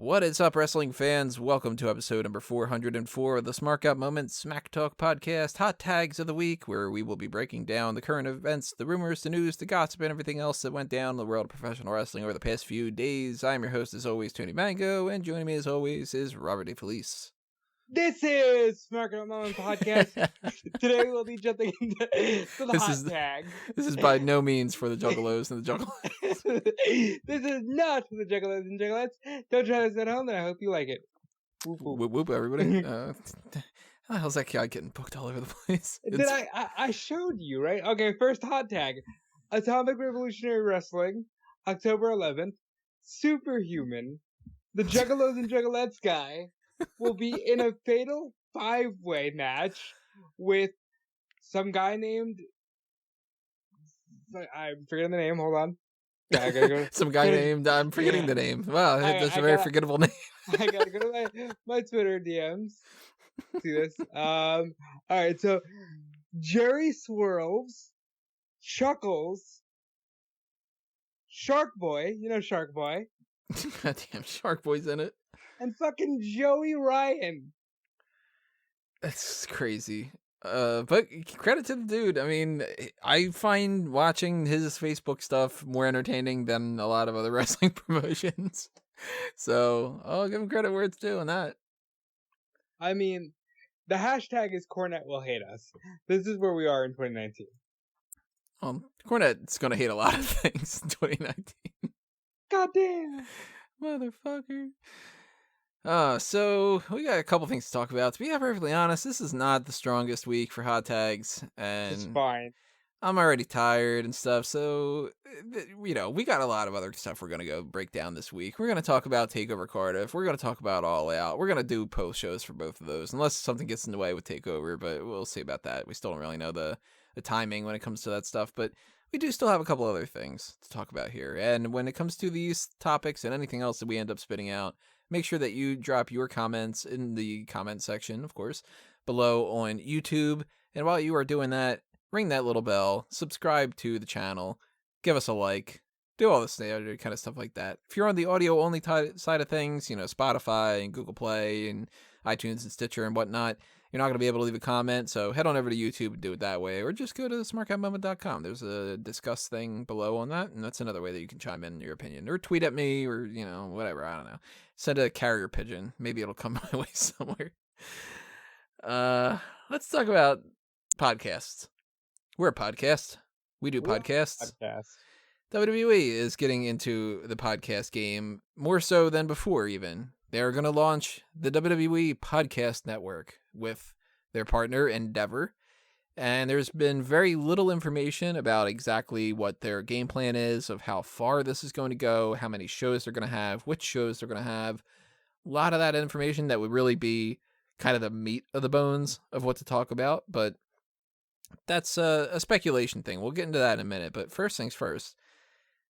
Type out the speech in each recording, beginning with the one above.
What is up, wrestling fans? Welcome to episode number 404 of the Smark Moment Smack Talk podcast, Hot Tags of the Week, where we will be breaking down the current events, the rumors, the news, the gossip, and everything else that went down in the world of professional wrestling over the past few days. I'm your host, as always, Tony Mango, and joining me, as always, is Robert DeFelice. This is Smark Moment podcast. Today we'll be jumping into the hot tag. This is by no means for the juggalos and the juggalos. This is not for the juggalos and juggalettes. Don't try this at home, and I hope you like it. Whoop, whoop, whoop, everybody. How the hell's that guy getting booked all over the place? Did I showed you, right? Okay, first hot tag. Atomic Revolutionary Wrestling, October 11th. Superhuman. The Juggalos and Juggalettes guy will be in a fatal 5-way match with some guy named... I'm forgetting the name, hold on. I gotta go. Some guy named... I'm forgetting the name. Wow, that's a very forgettable name. I gotta go to my Twitter DMs. See this? Alright, so Jerry Swirls, Chuckles, Shark Boy, you know Shark Boy. Goddamn, Shark Boy's in it. And fucking Joey Ryan. That's crazy. But credit to the dude. I mean, I find watching his Facebook stuff more entertaining than a lot of other wrestling promotions. So I'll give him credit where it's due on that. I mean, the hashtag is Cornette will hate us. This is where we are in 2019. Cornette's gonna hate a lot of things in 2019. Goddamn. Motherfucker. So we got a couple things to talk about. To be perfectly honest, this is not the strongest week for hot tags, and it's fine. I'm already tired and stuff. So, we got a lot of other stuff we're gonna go break down this week. We're gonna talk about Takeover Cardiff. We're gonna talk about All Out. We're gonna do post shows for both of those, unless something gets in the way with Takeover. But we'll see about that. We still don't really know the timing when it comes to that stuff, but we do still have a couple other things to talk about here. And when it comes to these topics and anything else that we end up spitting out, make sure that you drop your comments in the comment section, of course, below on YouTube. And while you are doing that, ring that little bell, subscribe to the channel, give us a like, do all the standard kind of stuff like that. If you're on the audio only side of things, Spotify and Google Play and iTunes and Stitcher and whatnot, you're not going to be able to leave a comment, so head on over to YouTube and do it that way, or just go to smarkoutmoment.com. There's a discuss thing below on that, and that's another way that you can chime in your opinion, or tweet at me, or, whatever, I don't know. Send a carrier pigeon. Maybe it'll come my way somewhere. Let's talk about podcasts. We're a podcast. We do podcasts. WWE is getting into the podcast game more so than before even. They're going to launch the WWE Podcast Network with their partner Endeavor. And there's been very little information about exactly what their game plan is, of how far this is going to go, how many shows they're going to have, which shows they're going to have. A lot of that information that would really be kind of the meat of the bones of what to talk about. But that's a speculation thing. We'll get into that in a minute. But first things first,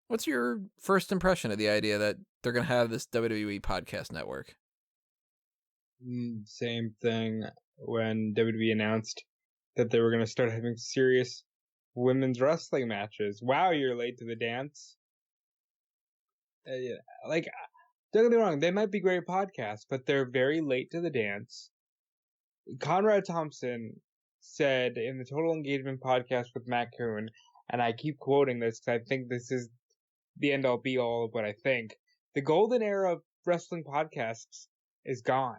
what's your first impression of the idea that they're going to have this WWE Podcast Network? Same thing when WWE announced that they were going to start having serious women's wrestling matches. Wow, you're late to the dance. Don't get me wrong, they might be great podcasts, but they're very late to the dance. Conrad Thompson said in the Total Engagement podcast with Matt Coon, and I keep quoting this because I think this is the end-all be-all of what I think, the golden era of wrestling podcasts is gone.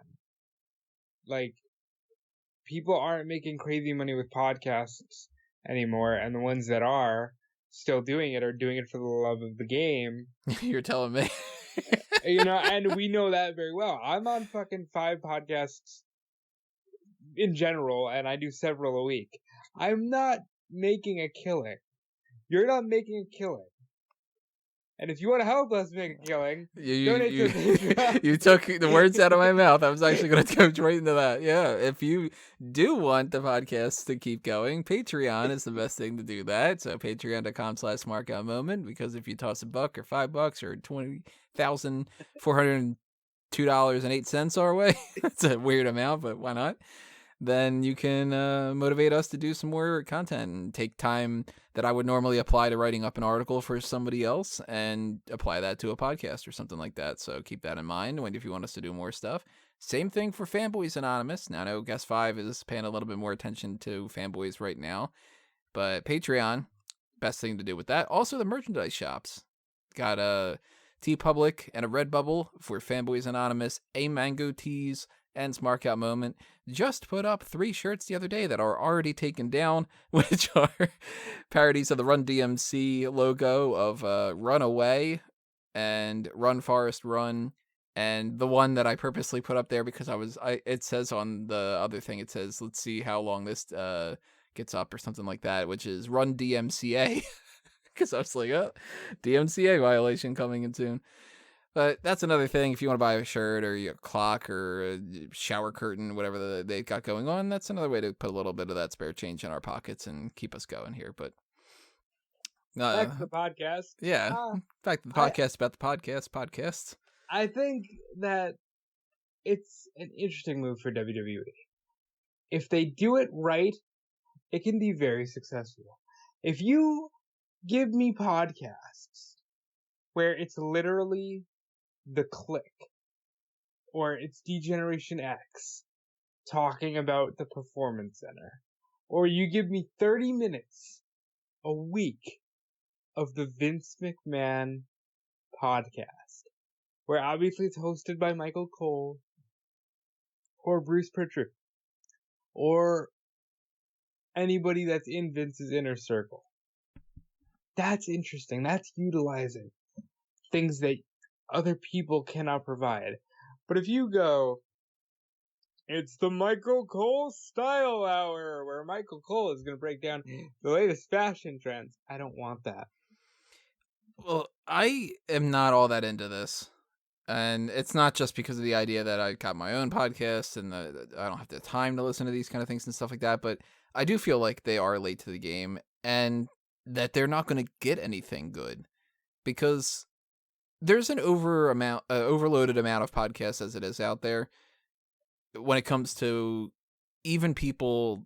People aren't making crazy money with podcasts anymore, and the ones that are still doing it are doing it for the love of the game. You're telling me. And we know that very well. I'm on fucking 5 podcasts in general, and I do several a week. I'm not making a killing. You're not making a killing. And if you want to help us make a killing, donate to Patreon. You took the words out of my mouth. I was actually going to go right into that. Yeah, if you do want the podcast to keep going, Patreon is the best thing to do that. So patreon.com/smarkoutmoment, because if you toss $1 or $5 or $20,402.08 our way, it's a weird amount, but why not? then you can motivate us to do some more content and take time that I would normally apply to writing up an article for somebody else and apply that to a podcast or something like that. So keep that in mind if you want us to do more stuff. Same thing for Fanboys Anonymous. Now, I know Guest 5 is paying a little bit more attention to fanboys right now, but Patreon, best thing to do with that. Also, the merchandise shops. Got a TeePublic and a Redbubble for Fanboys Anonymous, a Mango Tees, and Smark Out Moment. Just put up 3 shirts the other day that are already taken down, which are parodies of the Run DMC logo of Run Away and Run Forest Run. And the one that I purposely put up there because it says on the other thing, it says, let's see how long this gets up or something like that, which is Run DMCA. Because I was like, oh, DMCA violation coming in soon. But that's another thing. If you want to buy a shirt or a clock or a shower curtain, whatever they got going on, that's another way to put a little bit of that spare change in our pockets and keep us going here. But back to the podcast. Yeah, back to the podcast about the podcasts. I think that it's an interesting move for WWE. If they do it right, it can be very successful. If you give me podcasts where it's literally The Click or it's D-Generation X talking about the Performance Center, or you give me 30 minutes a week of the Vince McMahon podcast, where obviously it's hosted by Michael Cole or Bruce Pritchard or anybody that's in Vince's inner circle. That's interesting. That's utilizing things that other people cannot provide. But if you go, it's the Michael Cole Style Hour, where Michael Cole is going to break down the latest fashion trends, I don't want that. Well, I am not all that into this. And it's not just because of the idea that I got my own podcast and I don't have the time to listen to these kind of things and stuff like that. But I do feel like they are late to the game and that they're not going to get anything good because there's an overloaded amount of podcasts as it is out there when it comes to even people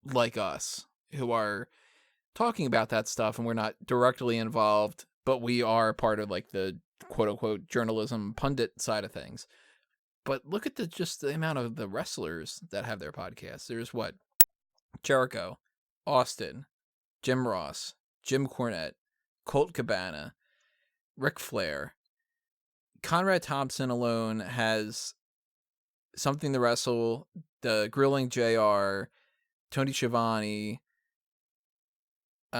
like us who are talking about that stuff and we're not directly involved, but we are part of like the quote-unquote journalism pundit side of things. But look at just the amount of the wrestlers that have their podcasts. There's Jericho, Austin, Jim Ross, Jim Cornette, Colt Cabana, Ric Flair. Conrad Thompson alone has Something to Wrestle, the Grilling JR, Tony Schiavone. Who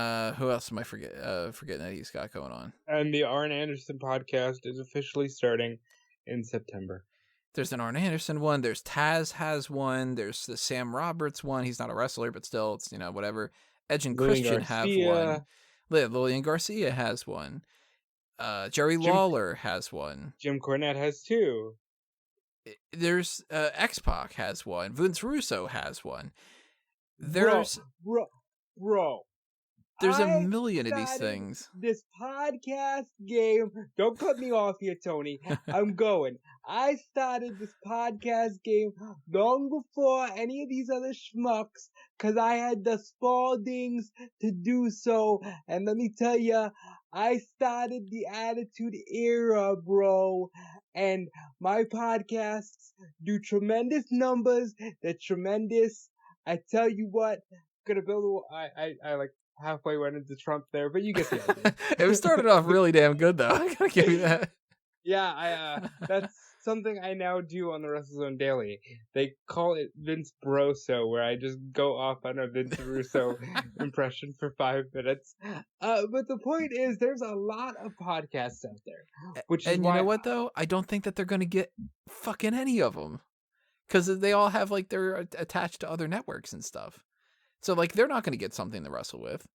else am I forgetting that he's got going on? And the Arn Anderson podcast is officially starting in September. There's an Arn Anderson one. There's Taz has one. There's the Sam Roberts one. He's not a wrestler, but still, it's, whatever. Edge and Christian have one. Lillian Garcia has one. Jerry Lawler has one. Jim Cornette has 2. There's X-Pac has one. Vince Russo has one. There's bro. There's a million of these things. This podcast game. Don't cut me off here, Tony. I'm going. I started this podcast game long before any of these other schmucks because I had the Spaldings to do so. And let me tell you, I started the Attitude Era, bro. And my podcasts do tremendous numbers. They're tremendous. I tell you what, gonna build I like halfway went into Trump there, but you get the idea. It started off really damn good, though. I gotta give you that. Yeah, that's something I now do on the WrestleZone Daily. They call it Vince Broso, where I just go off on a Vince Russo impression for 5 minutes. But the point is, there's a lot of podcasts out there. And you know what, though? I don't think that they're going to get fucking any of them. Because they all have, they're attached to other networks and stuff. So, they're not going to get something to wrestle with.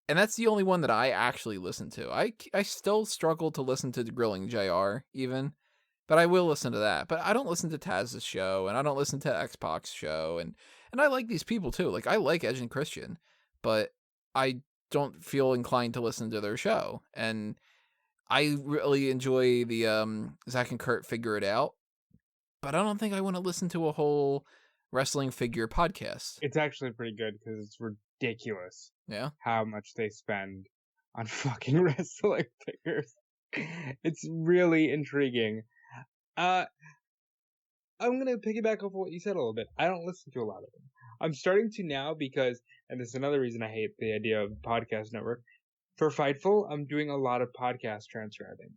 And that's the only one that I actually listen to. I still struggle to listen to the Grilling JR, even. But I will listen to that. But I don't listen to Taz's show, and I don't listen to X-Pac's show. And I like these people, too. I like Edge and Christian. But I don't feel inclined to listen to their show. And I really enjoy the Zach and Kurt Figure It Out. But I don't think I want to listen to a whole wrestling figure podcast. It's actually pretty good because it's ridiculous. Yeah. How much they spend on fucking wrestling figures. It's really intriguing. I'm gonna piggyback off what you said a little bit. I don't listen to a lot of them. I'm starting to now because, and this is another reason I hate the idea of podcast network. For Fightful, I'm doing a lot of podcast transcribing.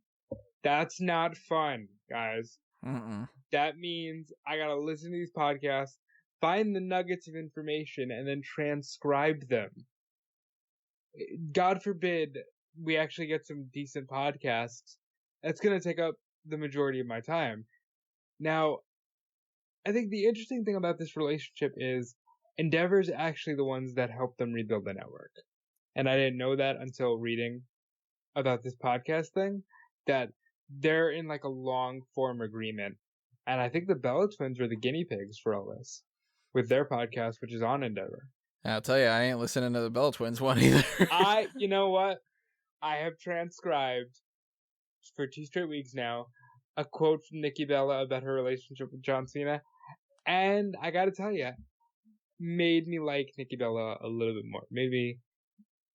That's not fun, guys. That means I gotta listen to these podcasts, find the nuggets of information, and then transcribe them. God forbid we actually get some decent podcasts. That's gonna take up the majority of my time. Now, I think the interesting thing about this relationship is Endeavor's actually the ones that helped them rebuild the network. And I didn't know that until reading about this podcast thing, that they're in like a long form agreement. And I think the Bella twins are the guinea pigs for all this with their podcast, which is on Endeavor. I'll tell you, I ain't listening to the Bella twins one either. You know what? I have transcribed for 2 straight weeks now a quote from Nikki Bella about her relationship with John Cena. And I gotta tell you, made me like Nikki Bella a little bit more. Maybe.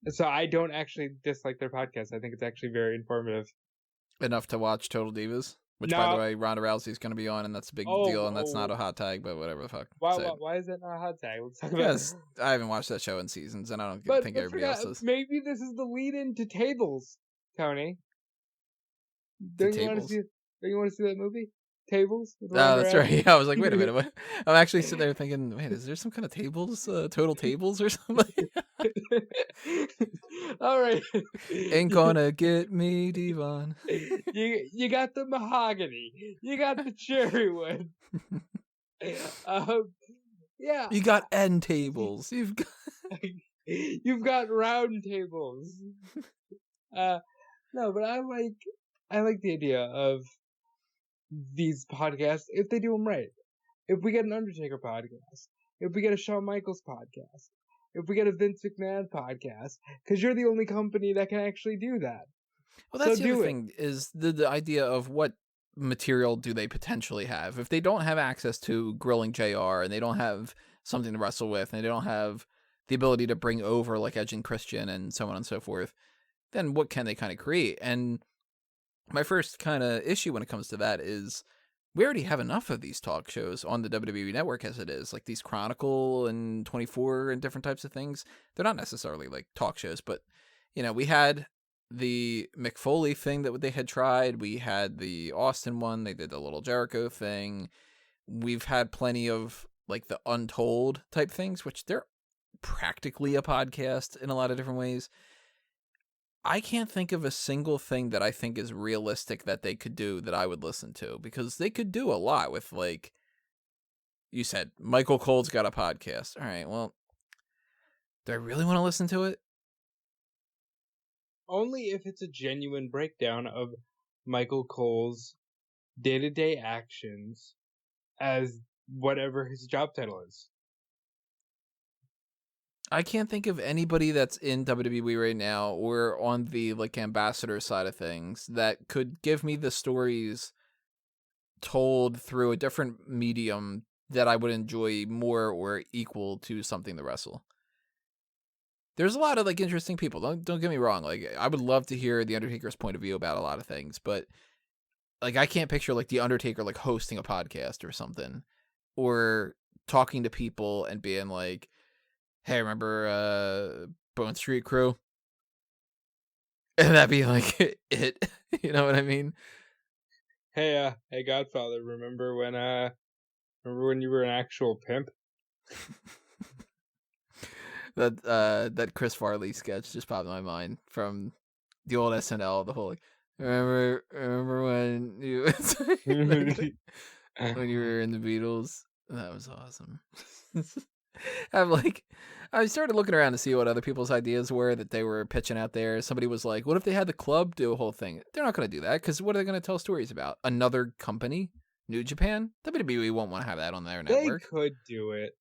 So I don't actually dislike their podcast. I think it's actually very informative. Enough to watch Total Divas? Which, by the way, Ronda Rousey's going to be on, and that's a big deal, and that's not a hot tag, but whatever the fuck. Why is that not a hot tag? Let's talk about it. I haven't watched that show in seasons, and I don't think everybody else does. Maybe this is the lead-in to Tables, Tony. Don't you want to see that movie? Tables? Oh, that's right. Yeah, I was like, wait a minute. What? I'm actually sitting there thinking, wait, is there some kind of tables, Total Tables or something? All right. Ain't gonna get me, Devon. You got the mahogany. You got the cherry wood. Yeah. You got end tables. You've got round tables. No, but I like the idea of these podcasts if they do them right. If we get an Undertaker podcast, if we get a Shawn Michaels podcast, if we get a Vince McMahon podcast, because you're the only company that can actually do that. Well, that's the other thing, is the idea of what material do they potentially have. If they don't have access to grilling JR, and they don't have something to wrestle with, and they don't have the ability to bring over like Edge and Christian and so on and so forth, then what can they kind of create? And my first kind of issue when it comes to that is we already have enough of these talk shows on the WWE network as it is, like these Chronicle and 24 and different types of things. They're not necessarily like talk shows, but we had the Mick Foley thing that they had tried. We had the Austin one. They did the little Jericho thing. We've had plenty of like the Untold type things, which they're practically a podcast in a lot of different ways. I can't think of a single thing that I think is realistic that they could do that I would listen to, because they could do a lot with, like you said, Michael Cole's got a podcast. All right, well, do I really want to listen to it? Only if it's a genuine breakdown of Michael Cole's day-to-day actions as whatever his job title is. I can't think of anybody that's in WWE right now or on the like ambassador side of things that could give me the stories told through a different medium that I would enjoy more or equal to something to wrestle. There's a lot of like interesting people. Don't get me wrong. Like, I would love to hear the Undertaker's point of view about a lot of things, but like I can't picture like the Undertaker like hosting a podcast or something, or talking to people and being like, hey, remember Bone Street Crew? And that'd be like it. You know what I mean? Hey, Godfather, remember when you were an actual pimp? That Chris Farley sketch just popped in my mind from the old SNL. The whole like, remember when you when you were in the Beatles? That was awesome. I started looking around to see what other people's ideas were that they were pitching out there. Somebody was like, what if they had the club do a whole thing? They're not going to do that, because what are they going to tell stories about? Another company? New Japan? WWE won't want to have that on their network. They could do it.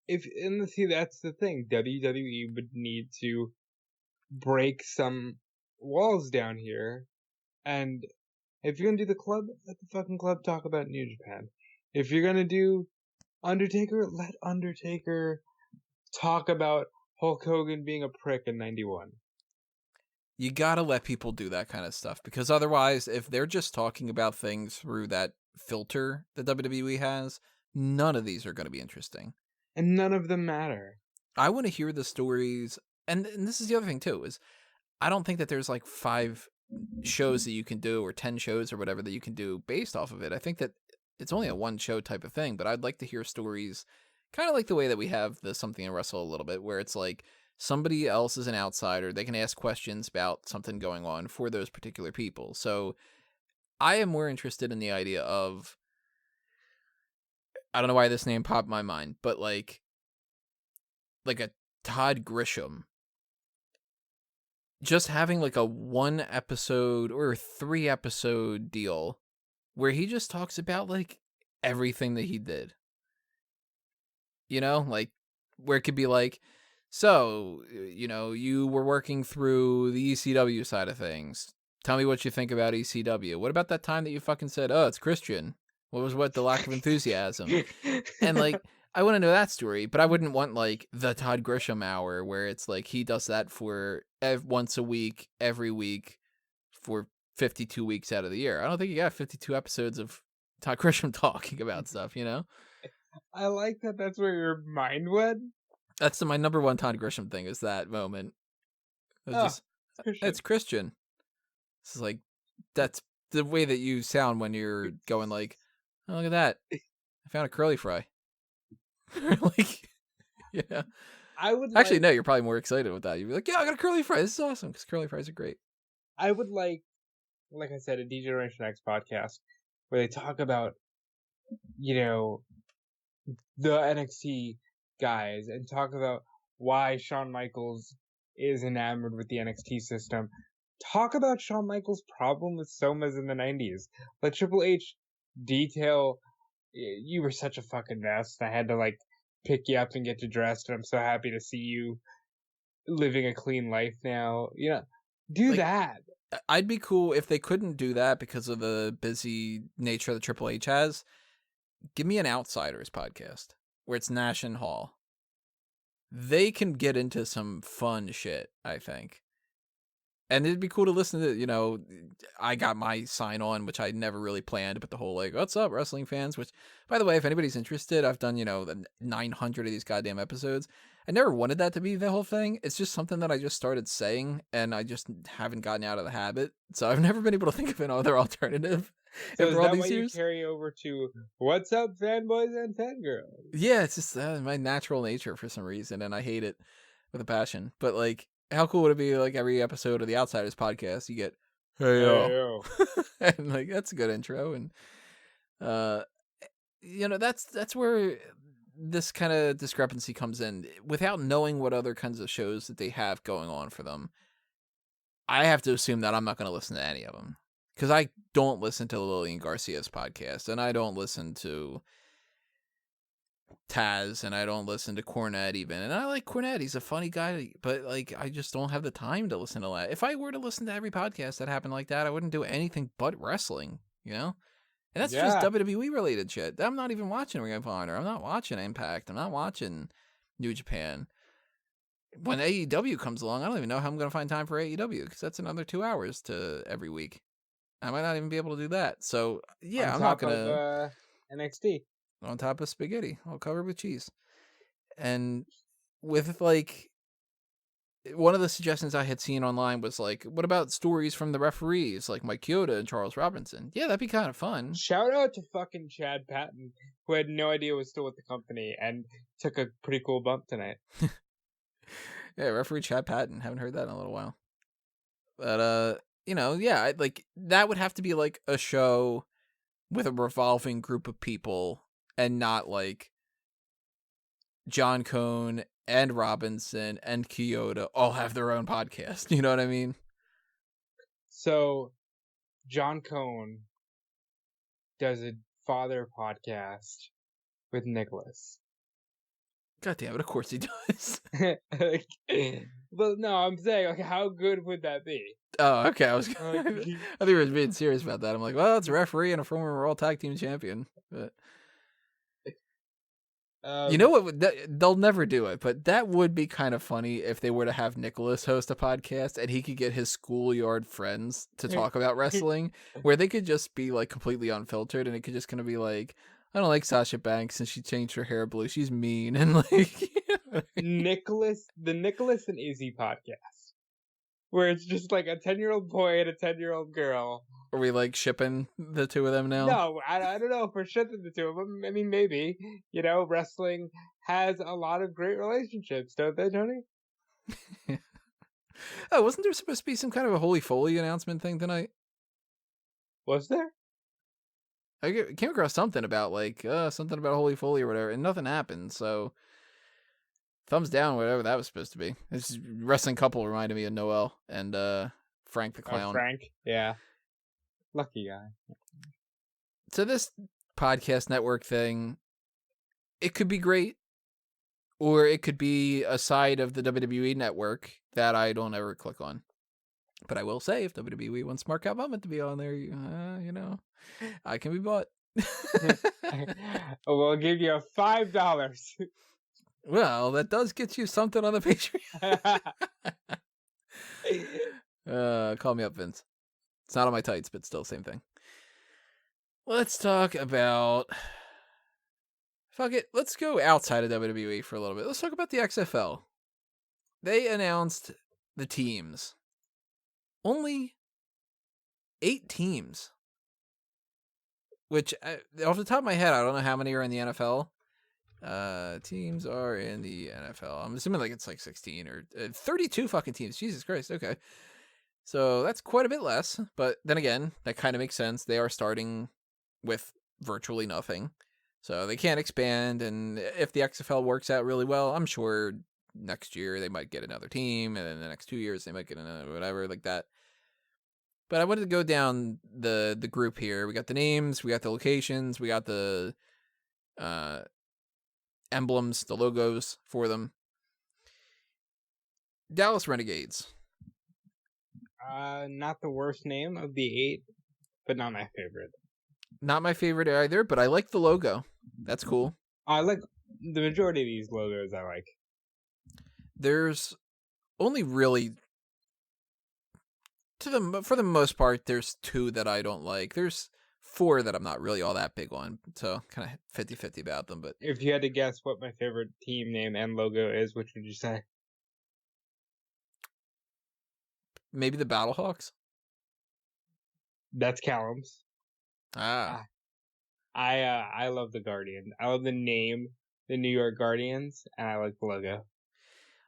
That's the thing. WWE would need to break some walls down here. And if you're going to do the club, let the fucking club talk about New Japan. If you're going to do Let Undertaker talk about Hulk Hogan being a prick in 91. You gotta let people do that kind of stuff, because otherwise, if they're just talking about things through that filter that WWE has, none of these are going to be interesting. And none of them matter. I want to hear the stories, and this is the other thing too, is I don't think that there's like 5 shows that you can do, or 10 shows or whatever that you can do based off of it. I think that it's only a one show type of thing, but I'd like to hear stories kind of like the way that we have the Something in Wrestle a little bit, where it's like somebody else is an outsider. They can ask questions about something going on for those particular people. So I am more interested in the idea of, I don't know why this name popped in my mind, but like a Todd Grisham, just having like a 1 episode or 3 episode deal where he just talks about like everything that he did. You know, like where it could be like, so, you know, you were working through the ECW side of things. Tell me what you think about ECW. What about that time that you fucking said, oh, it's Christian? What the lack of enthusiasm? And like, I want to know that story, but I wouldn't want like the Todd Grisham hour where it's like he does that for once a week, every week for 52 weeks out of the year. I don't think you got 52 episodes of Todd Grisham talking about stuff, you know? I like that that's where your mind went. That's my number one Todd Grisham thing, is that moment. It's Christian. It's Christian. This is like, that's the way that you sound when you're going like, oh, look at that. I found a curly fry. Like, yeah. I would actually no. You're probably more excited with that. You'd be like, yeah, I got a curly fry. This is awesome, because curly fries are great. I would like I said, a D-Generation X podcast where they talk about, you know, the NXT guys and talk about why Shawn Michaels is enamored with the NXT system. Talk about Shawn Michaels' problem with Somas in the 90s. Let Triple H detail, you were such a fucking mess. I had to like pick you up and get you dressed, and I'm so happy to see you living a clean life now. You know, do Like, that. I'd be cool if they couldn't do that because of the busy nature that Triple H has. Give me an Outsiders podcast where it's Nash and Hall. They can get into some fun shit, I think. And it'd be cool to listen to, you know, I got my sign on, which I never really planned, but the whole like, what's up, wrestling fans? Which, by the way, if anybody's interested, I've done, you know, the 900 of these goddamn episodes. I never wanted that to be the whole thing. It's just something that I just started saying, and I just haven't gotten out of the habit. So I've never been able to think of another alternative. So is that why you carry over to what's up, fanboys and fangirls? Yeah, it's just my natural nature for some reason, and I hate it with a passion. But like, how cool would it be, like, every episode of the Outsiders podcast, you get, hey, yo. And, like, that's a good intro. And, you know, that's where this kind of discrepancy comes in. Without knowing what other kinds of shows that they have going on for them, I have to assume that I'm not going to listen to any of them. Because I don't listen to Lillian Garcia's podcast, and I don't listen to Taz, and I don't listen to Cornette even. And I like Cornette. He's a funny guy, but like, I just don't have the time to listen to that. If I were to listen to every podcast that happened like that, I wouldn't do anything but wrestling, you know? And that's just WWE related shit. I'm not even watching Ring of Honor. I'm not watching Impact. I'm not watching New Japan. When AEW comes along, I don't even know how I'm going to find time for AEW, because that's another 2 hours to every week. I might not even be able to do that. So, yeah, I'm not going to... NXT. On top of spaghetti, all covered with cheese. And with, like, one of the suggestions I had seen online was, like, what about stories from the referees, like Mike Chioda and Charles Robinson? Yeah, that'd be kind of fun. Shout out to fucking Chad Patton, who had no idea was still with the company and took a pretty cool bump tonight. Yeah, referee Chad Patton. Haven't heard that in a little while. But, you know, yeah, like, that would have to be, like, a show with a revolving group of people, and not like John Cone and Robinson and Chioda all have their own podcast. You know what I mean? So John Cone does a father podcast with Nicholas. God damn it, of course he does. Well, no, I'm saying, like, how good would that be? Oh, okay. I think he was being serious about that. I'm like, well, it's a referee and a former World Tag Team Champion. But You know what? They'll never do it, but that would be kind of funny if they were to have Nicholas host a podcast and he could get his schoolyard friends to talk about wrestling, where they could just be like completely unfiltered, and it could just kind of be like, I don't like Sasha Banks and she changed her hair blue. She's mean, and like the Nicholas and Izzy podcast, where it's just like a 10-year-old boy and a 10-year-old girl. Are we like shipping the two of them now? No, I don't know if we're shipping the two of them. I mean, maybe. You know, wrestling has a lot of great relationships, don't they, Tony? Oh, wasn't there supposed to be some kind of a Holy Foley announcement thing tonight? Was there? I came across something about like something about Holy Foley or whatever, and nothing happened. So thumbs down, whatever that was supposed to be. This wrestling couple reminded me of Noel and Frank the Clown. Frank, yeah, lucky guy. So this podcast network thing, it could be great, or it could be a side of the WWE network that I don't ever click on. But I will say, if WWE wants Smark Out Moment to be on there, you know, I can be bought. We'll give you $5. Well, that does get you something on the Patreon. Call me up, Vince. It's not on my tights, but still same thing. Let's talk about... Fuck it. Let's go outside of WWE for a little bit. Let's talk about the XFL. They announced the teams. Only 8 teams. Which, off the top of my head, I don't know how many are in the NFL. Teams are in the NFL. I'm assuming like it's like 16 or 32 fucking teams. Jesus Christ. Okay. So that's quite a bit less. But then again, that kind of makes sense. They are starting with virtually nothing. So they can't expand. And if the XFL works out really well, I'm sure next year they might get another team. And then the next 2 years they might get another whatever like that. But I wanted to go down the group here. We got the names, we got the locations, we got the emblems, the logos for them. Dallas Renegades. Not the worst name of the 8, but not my favorite. Not my favorite either, but I like the logo. That's cool. I like the majority of these logos. I like. There's only really, for the most part, there's 2 that I don't like. There's 4 that I'm not really all that big on, so kind of 50-50 about them. But if you had to guess what my favorite team name and logo is, which would you say? Maybe the Battlehawks? That's Callum's. Ah. I love the Guardian. I love the name, the New York Guardians, and I like the logo.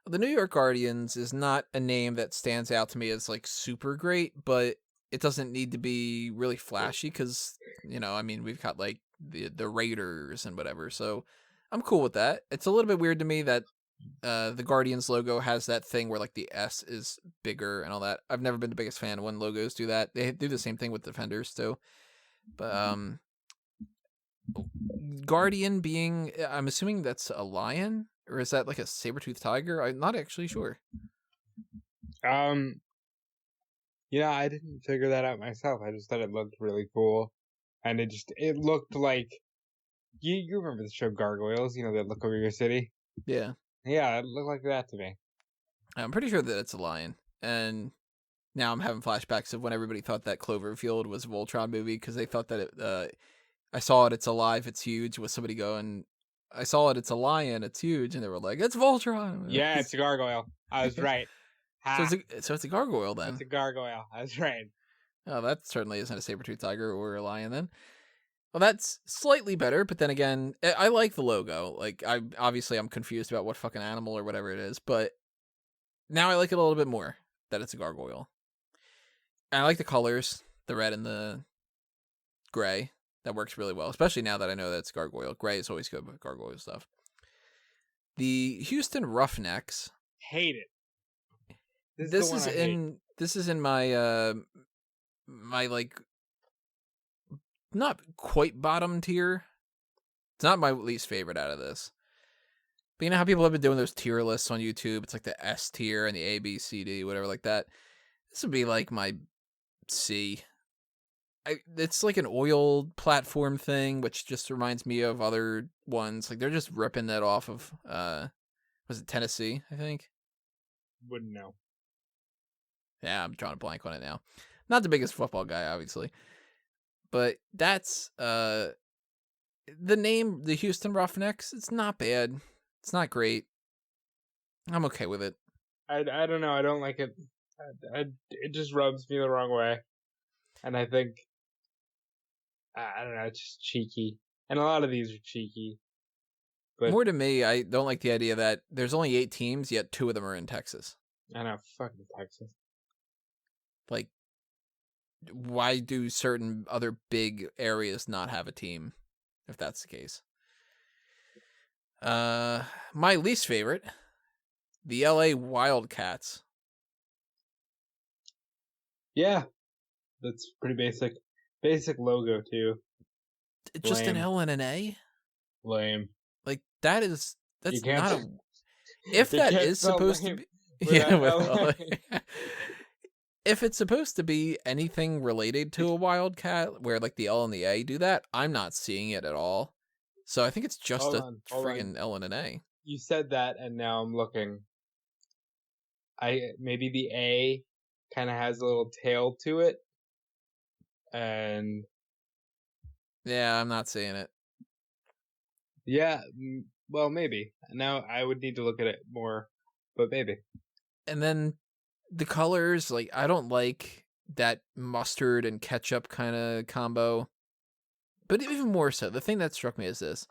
The New York Guardians is not a name that stands out to me as like super great, but it doesn't need to be really flashy because, I mean, we've got like the Raiders and whatever, so I'm cool with that. It's a little bit weird to me that the Guardians logo has that thing where like the S is bigger and all that. I've never been the biggest fan when logos do that. They do the same thing with Defenders too. But Guardian being, I'm assuming that's a lion, or is that like a saber-toothed tiger? I'm not actually sure. I didn't figure that out myself. I just thought it looked really cool, and it looked like you remember the show Gargoyles? That look over your city. Yeah, it looked like that to me. I'm pretty sure that it's a lion, and now I'm having flashbacks of when everybody thought that Cloverfield was a Voltron movie because they thought that I saw it, it's alive, it's huge, with somebody going, I saw it, it's a lion, it's huge, and they were like, it's Voltron. Yeah, it's a gargoyle. I was right. So it's a gargoyle then. It's a gargoyle. I was right. Oh, that certainly isn't a saber-toothed tiger or a lion then. Well, that's slightly better, but then again, I like the logo. Like, I'm confused about what fucking animal or whatever it is, but now I like it a little bit more that it's a gargoyle. And I like the colors, the red and the gray. That works really well, especially now that I know that it's gargoyle. Gray is always good with gargoyle stuff. The Houston Roughnecks. Hate it. This is in my my like not quite bottom tier. It's not my least favorite out of this. But you know how people have been doing those tier lists on YouTube? It's like the S tier and the A, B, C, D, whatever like that. This would be like my C. it's like an oil platform thing, which just reminds me of other ones. Like they're just ripping that off of was it Tennessee, I think? Wouldn't know. Yeah, I'm drawing a blank on it now. Not the biggest football guy, obviously. But that's the name, the Houston Roughnecks, it's not bad. It's not great. I'm okay with it. I don't know. I don't like it. It just rubs me the wrong way. And I think, I don't know, it's just cheeky. And a lot of these are cheeky. But More to me, I don't like the idea that there's only 8 teams, yet 2 of them are in Texas. I know, fucking Texas. Like, why do certain other big areas not have a team, if that's the case? My least favorite, the LA Wildcats. Yeah, that's pretty basic. Basic logo, too. Just an Lame. L and an A? Lame. Like, that's You can't, not a... If you that can't is spell supposed to lame be... without Yeah, LA. if it's supposed to be anything related to a Wildcat, where, like, the L and the A do that, I'm not seeing it at all. So I think it's just Hold a on. friggin' L and an A. You said that, and now I'm looking. Maybe the A kind of has a little tail to it, and Yeah, I'm not seeing it. yeah, well, maybe. Now I would need to look at it more, but maybe. And then the colors, like, I don't like that mustard and ketchup kind of combo. But even more so, the thing that struck me is this,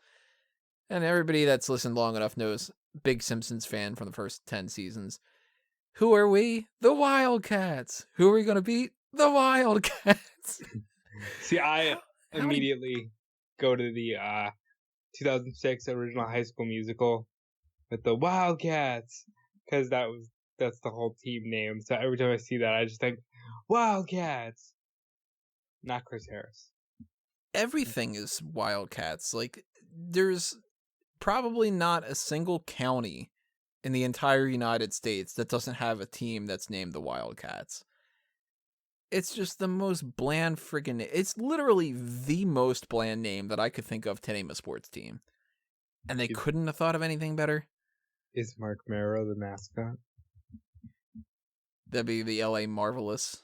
and everybody that's listened long enough knows, big Simpsons fan from the first 10 seasons. Who are we? The Wildcats. Who are we going to beat? The Wildcats. See, I How immediately go to the 2006 original High School Musical with the Wildcats, because that's the whole team name. So every time I see that, I just think Wildcats, not Chris Harris. Everything is Wildcats. Like, there's probably not a single county in the entire United States that doesn't have a team that's named the Wildcats. It's just the most bland friggin' it's literally the most bland name that I could think of to name a sports team. And they couldn't have thought of anything better. Is Mark Marrow the mascot? That'd be the LA Marvelous.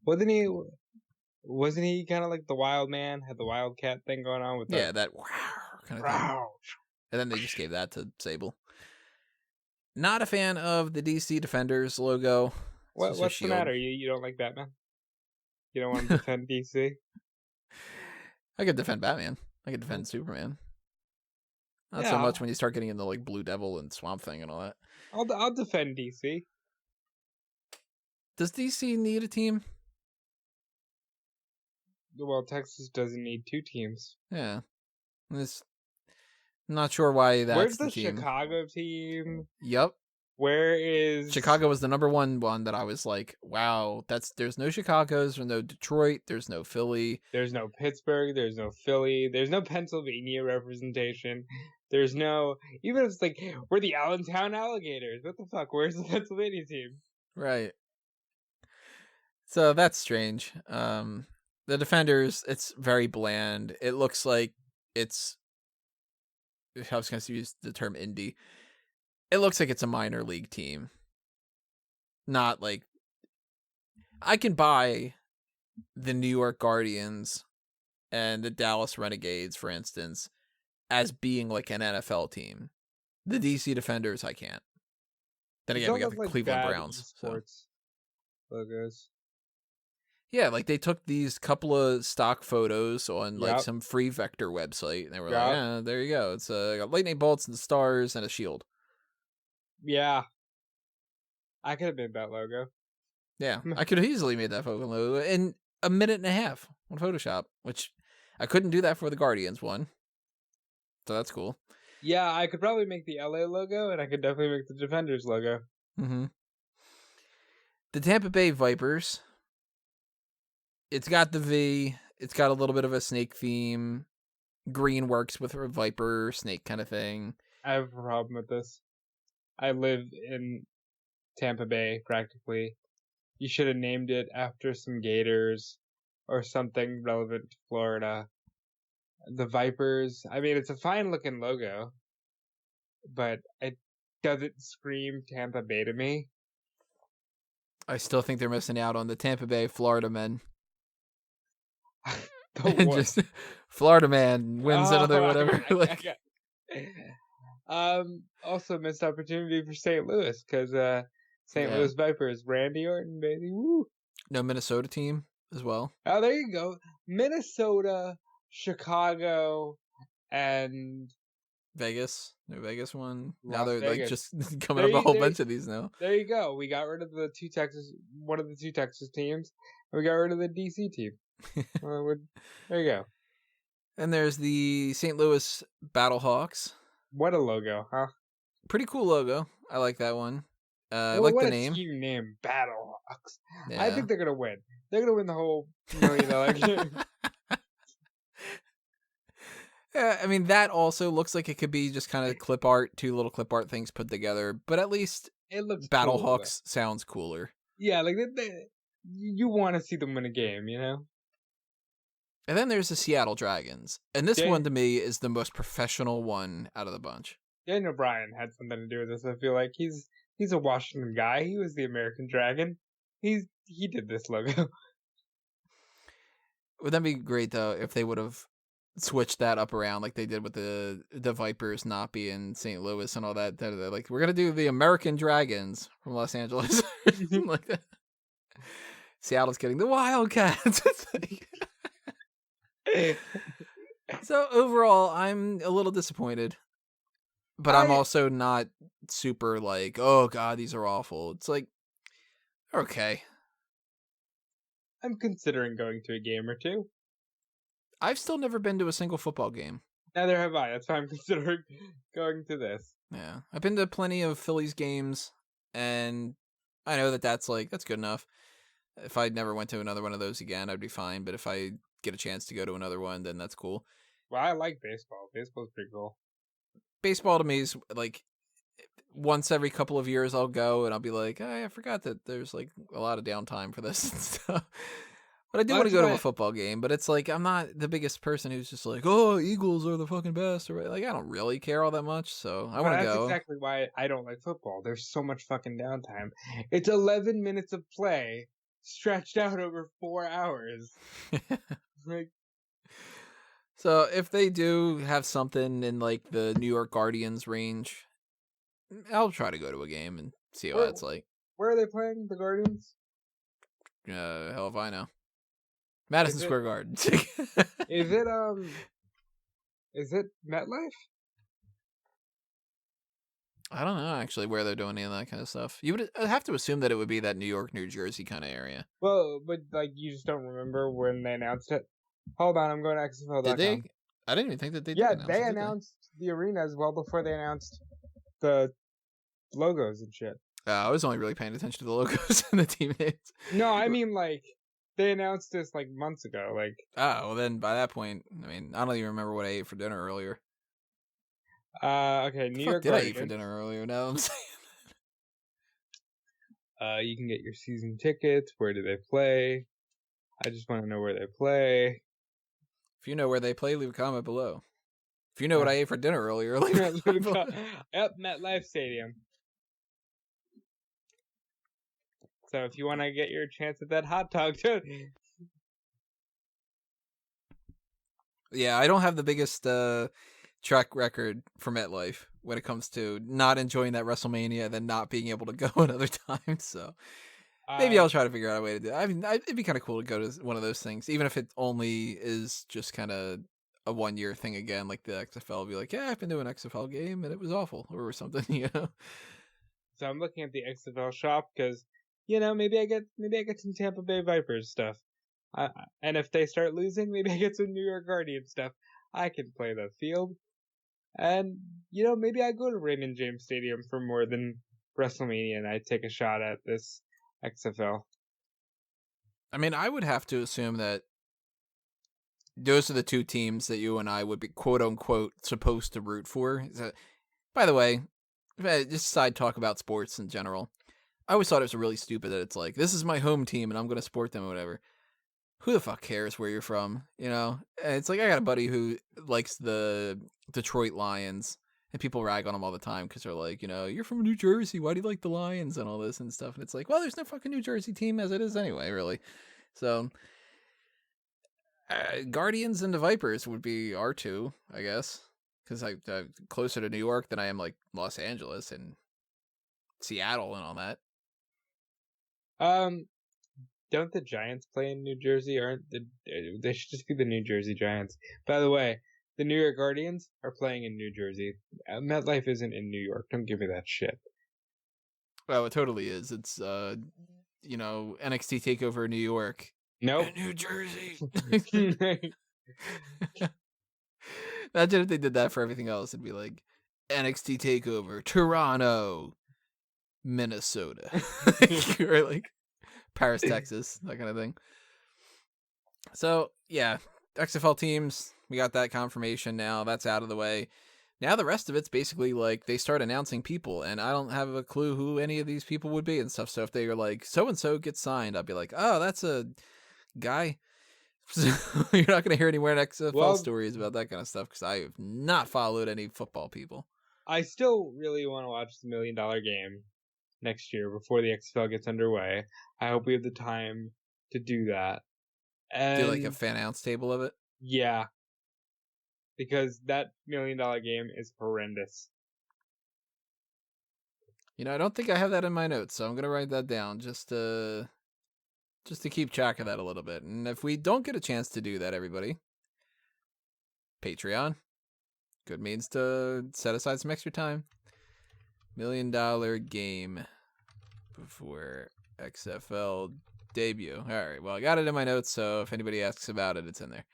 Wasn't he kind of like the wild man? Had the wildcat thing going on with that wow kind of thing. And then they just gave that to Sable. Not a fan of the DC Defenders logo. What's the matter? You don't like Batman? You don't want to defend DC? I could defend Batman. I could defend Superman. Not so much when you start getting into like Blue Devil and Swamp Thing and all that. I'll defend DC. Does DC need a team? Well, Texas doesn't need 2 teams. Yeah. I'm not sure why that's Where's the team. Chicago team? Yep. Where is... Chicago was the number one that I was like, wow, there's no Chicago's, there's no Detroit, there's no Philly. There's no Pittsburgh, there's no Philly, there's no Pennsylvania representation. There's no... Even if it's like, we're the Allentown Alligators. What the fuck? Where's the Pennsylvania team? Right. So that's strange. The Defenders, it's very bland. It looks like it's... I was going to use the term indie. It looks like it's a minor league team. Not like... I can buy the New York Guardians and the Dallas Renegades, for instance, as being like an NFL team. The DC Defenders, I can't. Then again, we got the Cleveland Browns. Sports logos. Yeah, like they took these couple of stock photos on like some free vector website, and they were like, "Yeah, there you go. It's got lightning bolts and stars and a shield." Yeah, I could have made that logo. Yeah, I could have easily made that photo logo in a minute and a half on Photoshop, which I couldn't do that for the Guardians one. So that's cool. Yeah, I could probably make the LA logo, and I could definitely make the Defenders logo. Mm-hmm. The Tampa Bay Vipers. It's got the V. It's got a little bit of a snake theme. Green works with a viper, snake kind of thing. I have a problem with this. I live in Tampa Bay, practically. You should have named it after some gators or something relevant to Florida. The Vipers. I mean, it's a fine looking logo, but it doesn't scream Tampa Bay to me. I still think they're missing out on the Tampa Bay Florida men. The Just Florida man wins another whatever. Also missed opportunity for St. Louis because St. Louis Vipers, Randy Orton, baby, woo. No Minnesota team as well. Oh, there you go. Minnesota, Chicago, and Vegas. No Vegas one. Las Now they're Vegas. Like just coming up a whole bunch of these now. There you go. We got rid of one of the two Texas teams, and we got rid of the DC team. There you go. And there's the St. Louis Battlehawks. What a logo, huh? Pretty cool logo. I like that one. I Well, like the what name. a team name, Battlehawks. Yeah. I think they're gonna win. They're gonna win the whole $1 million game. Yeah, I mean that also looks like it could be just kind of clip art, two little clip art things put together. But at least It looks Battlehawks cool, sounds cooler. yeah, like you want to see them win a game, you know. And then there's the Seattle Dragons, and this one to me is the most professional one out of the bunch. Daniel Bryan had something to do with this. I feel like he's a Washington guy. He was the American Dragon. He did this logo. Would that be great though if they would have switched that up around like they did with the Vipers not being St. Louis and all that? They're like, we're gonna do the American Dragons from Los Angeles, like that. Seattle's getting the Wildcats. So overall, I'm a little disappointed, but I'm also not super like, oh god, these are awful. It's like, okay. I'm considering going to a game or two. I've still never been to a single football game. Neither have I. That's why I'm considering going to this. Yeah, I've been to plenty of Phillies games, and I know that's good enough. If I never went to another one of those again, I'd be fine. But if I get a chance to go to another one, then that's cool. Well, I like baseball. Baseball's pretty cool. Baseball to me is like once every couple of years I'll go and I'll be like, I forgot that there's like a lot of downtime for this and stuff. But I do want to go to a football game, but it's like I'm not the biggest person who's just like, oh, Eagles are the fucking best, or like I don't really care all that much, so I want to go. That's exactly why I don't like football. There's so much fucking downtime. It's 11 minutes of play stretched out over 4 hours. Like, so if they do have something in like the New York Guardians range, I'll try to go to a game and see what it's like. Where are they playing, the Guardians? Hell if I know. Madison Square Garden. Is it MetLife? I don't know actually where they're doing any of that kind of stuff. You would have to assume that it would be that New York, New Jersey kind of area. Well, but like you just don't remember when they announced it. Hold on, I'm going to XFL.com. Did they? I didn't even think that they did. Yeah, they announced the arena as well before they announced the logos and shit. I was only really paying attention to the logos and the team names. No, I mean like they announced this like months ago. Like, well then by that point, I mean I don't even remember what I ate for dinner earlier. Okay, New York. Did I eat for dinner earlier? Now I'm saying. You can get your season tickets. Where do they play? I just want to know where they play. If you know where they play, leave a comment below. If you know what I ate for dinner earlier, leave a comment below. Yep, MetLife Stadium. So if you want to get your chance at that hot dog, too. Yeah, I don't have the biggest track record for MetLife when it comes to not enjoying that WrestleMania and then not being able to go another time. So maybe I'll try to figure out a way to do it. I mean, it'd be kind of cool to go to one of those things, even if it only is just kind of a 1 year thing again, like the XFL. Be like, yeah, I've been to an XFL game and it was awful or something, you know. So I'm looking at the XFL shop because, you know, maybe I get some Tampa Bay Vipers stuff. And if they start losing, maybe I get some New York Guardians stuff. I can play the field. And, you know, maybe I go to Raymond James Stadium for more than WrestleMania and I take a shot at this XFL. I mean, I would have to assume that those are the two teams that you and I would be quote unquote supposed to root for. By the way, just side talk about sports in general. I always thought it was really stupid that it's like, this is my home team and I'm going to support them or whatever. who the fuck cares where you're from? You know, and it's like I got a buddy who likes the Detroit Lions, and people rag on him all the time because they're like, you know, you're from New Jersey, why do you like the Lions and all this and stuff? And it's like, well, there's no fucking New Jersey team as it is anyway, really. So, Guardians and the Vipers would be our two, I guess, because I'm closer to New York than I am like Los Angeles and Seattle and all that. Don't the Giants play in New Jersey? They should just be the New Jersey Giants. By the way, the New York Guardians are playing in New Jersey. MetLife isn't in New York. Don't give me that shit. Well, it totally is. It's you know, NXT Takeover New York. Nope. In New Jersey. Imagine if they did that for everything else. It'd be like NXT Takeover Toronto, Minnesota, or like Paris, Texas, that kind of thing. So yeah, XFL teams, we got that confirmation now. That's out of the way. Now the rest of it's basically like they start announcing people, and I don't have a clue who any of these people would be and stuff. So if they are like so and so gets signed, I'd be like, oh, that's a guy. So you're not going to hear any more XFL stories about that kind of stuff because I have not followed any football people. I still really want to watch the $1 Million Game next year before the XFL gets underway. I hope we have the time to do that. And do like a fan announce table of it? Yeah. Because that $1 Million Game is horrendous. You know, I don't think I have that in my notes, so I'm going to write that down just to keep track of that a little bit. And if we don't get a chance to do that, everybody, Patreon, good means to set aside some extra time. $1 Million Game before XFL debut. All right, well, I got it in my notes, so if anybody asks about it, it's in there.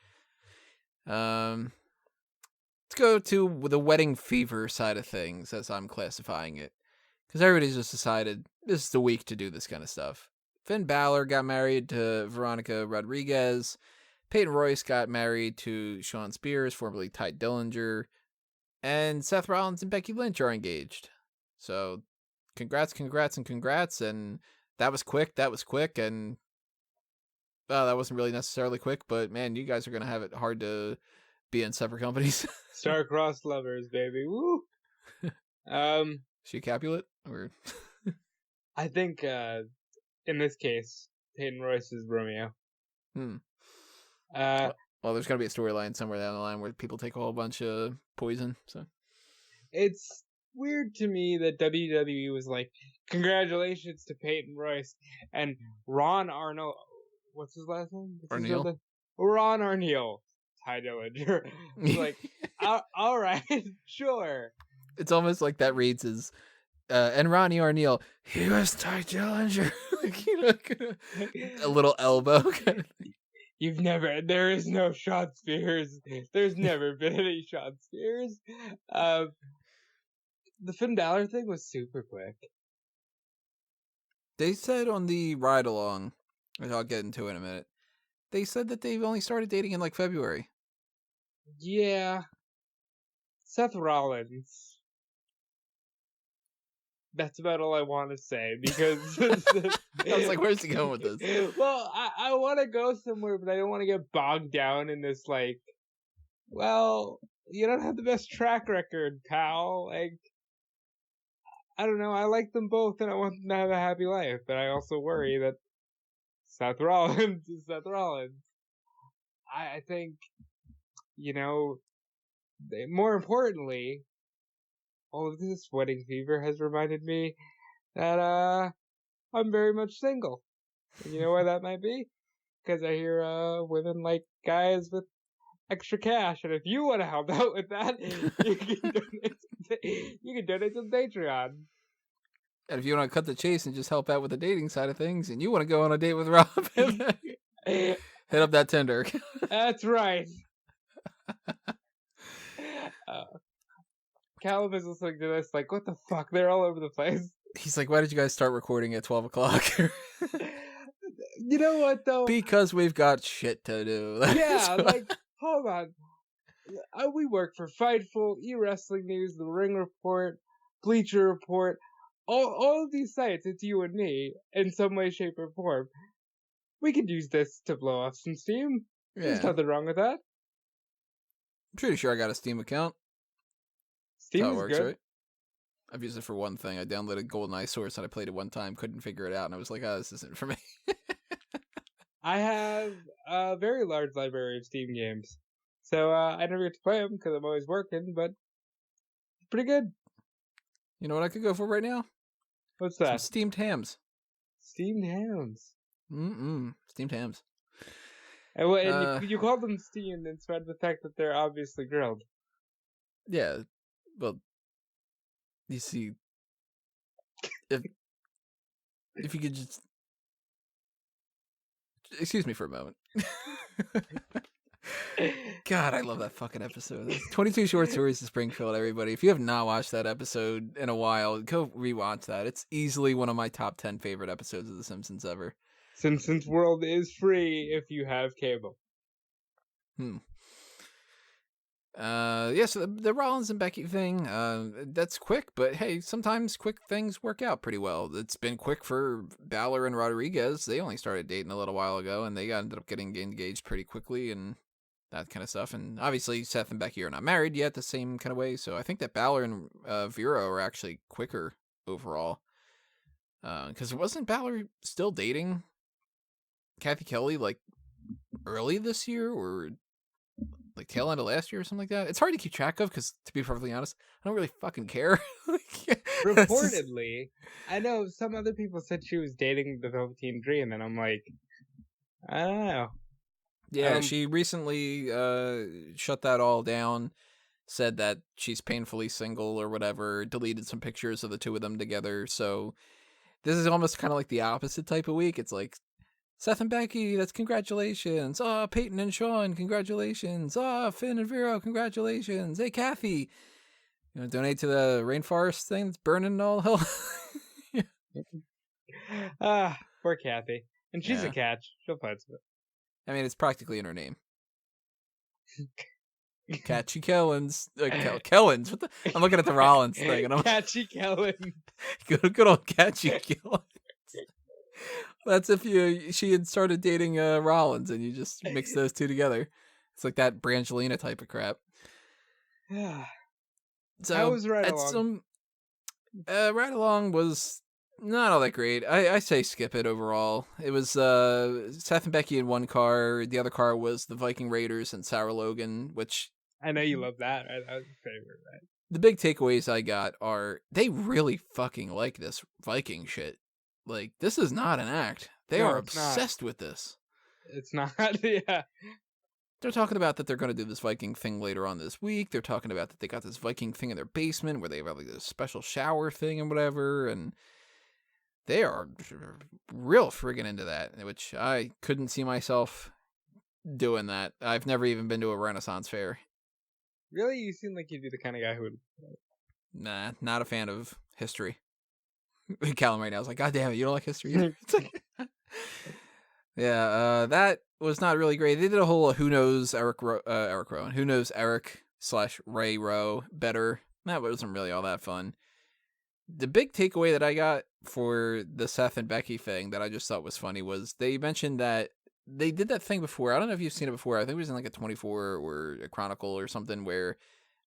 Let's go to the wedding fever side of things, as I'm classifying it, because everybody's just decided this is the week to do this kind of stuff. Finn Balor got married to Veronica Rodriguez. Peyton Royce got married to Shawn Spears, formerly Ty Dillinger. And Seth Rollins and Becky Lynch are engaged. So, congrats. And that was quick. And, well, that wasn't really necessarily quick. But, man, you guys are going to have it hard to be in separate companies. Star-crossed lovers, baby. Woo! She Capulet? Or... I think, in this case, Peyton Royce is Romeo. Well, there's going to be a storyline somewhere down the line where people take a whole bunch of poison. So it's weird to me that WWE was like, congratulations to Peyton Royce and Ron Arnold. What's his last name? Arneal? Ron Arneal. Ty Dillinger. Like, all right, sure. It's almost like that reads as, and Ronnie Arneal, he was Ty Dillinger. Like, you know, a little elbow kind of thing. There is no Shawn Spears. There's never been any Shawn Spears. The Finn Balor thing was super quick. They said on the ride along, which I'll get into in a minute, they said that they've only started dating in like February. Yeah. Seth Rollins. That's about all I want to say because I was like, where's he going with this? Well, I want to go somewhere, but I don't want to get bogged down in this, like, well, you don't have the best track record, pal. Like, I don't know. I like them both and I want them to have a happy life, but I also worry that Seth Rollins is Seth Rollins. I think, you know, more importantly, all of this wedding fever has reminded me that I'm very much single. And you know why that might be? Because I hear women like guys with extra cash, and if you want to help out with that, you can donate to Patreon. And if you want to cut the chase and just help out with the dating side of things, and you want to go on a date with Rob, hit up that Tinder. That's right. Callum is listening to this like, what the fuck? They're all over the place. He's like, why did you guys start recording at 12 o'clock? You know what, though? Because we've got shit to do. Yeah, like, hold on. We work for Fightful, eWrestling News, The Ring Report, Bleacher Report, all of these sites, it's you and me, in some way, shape, or form. we could use this to blow off some steam. There's Yeah. nothing wrong with that. I'm pretty sure I got a Steam account. Steam That's how it is works, good. right? I've used it for one thing. I downloaded GoldenEye Source and I played it one time, couldn't figure it out, and I was like, oh, this isn't for me. I have a very large library of Steam games. So I never get to play them because I'm always working, but it's pretty good. You know what I could go for right now? What's Some that? steamed hams. Steamed hams. Steamed hams. And you call them steamed in spite of the fact that they're obviously grilled. Yeah. Well, you see, if you could just excuse me for a moment. God, I love that fucking episode. That's 22 Short Stories to Springfield, everybody. If you have not watched that episode in a while, go rewatch that. It's easily one of my top 10 favorite episodes of The Simpsons ever. Simpsons World is free if you have cable. Yeah, so the Rollins and Becky thing, that's quick, but hey, sometimes quick things work out pretty well. It's been quick for Balor and Rodriguez. They only started dating a little while ago, and they ended up getting engaged pretty quickly and that kind of stuff. And obviously, Seth and Becky are not married yet the same kind of way, so I think that Balor and Vero are actually quicker overall. Because wasn't Balor still dating Kathy Kelly, like, early this year, or like tail end of last year or something like that? It's hard to keep track of because, to be perfectly honest, I don't really fucking care. Reportedly, I know some other people said she was dating the Velveteen Dream, and I'm like, I don't know. Yeah, she recently shut that all down, said that she's painfully single or whatever, deleted some pictures of the two of them together. So this is almost kind of like the opposite type of week. It's like, Seth and Becky, that's congratulations. Oh, Peyton and Shawn, congratulations. Oh, Finn and Vero, congratulations. Hey, Kathy, you know, donate to the rainforest thing that's burning all hell. Poor Kathy. And she's a catch. She'll find some. I mean, it's practically in her name. Catchy Kellens. Kellens? What the? I'm looking at the Rollins thing. And I'm Catchy Kellens. Good old Catchy Kellens. That's if she had started dating Rollins and you just mix those two together. It's like that Brangelina type of crap. So I was right along. Right along was not all that great. I say skip it overall. It was Seth and Becky in one car. The other car was the Viking Raiders and Sarah Logan, which I know you love that. Right? That was your favorite, right? The big takeaways I got are they really fucking like this Viking shit. Like, this is not an act. They are obsessed with this. It's not, yeah. They're talking about that they're going to do this Viking thing later on this week. They're talking about that they got this Viking thing in their basement where they have like this special shower thing and whatever. And they are real friggin' into that, which I couldn't see myself doing that. I've never even been to a Renaissance fair. Really? You seem like you'd be the kind of guy who would. Nah, not a fan of history. Callum right now is like, God damn it, you don't like history either? It's like, yeah, that was not really great. They did a whole who knows Eric Rowan, who knows Eric/Ray Rowe better. That wasn't really all that fun. The big takeaway that I got for the Seth and Becky thing that I just thought was funny was they mentioned that they did that thing before. I don't know if you've seen it before. I think it was in like a 24 or a Chronicle or something where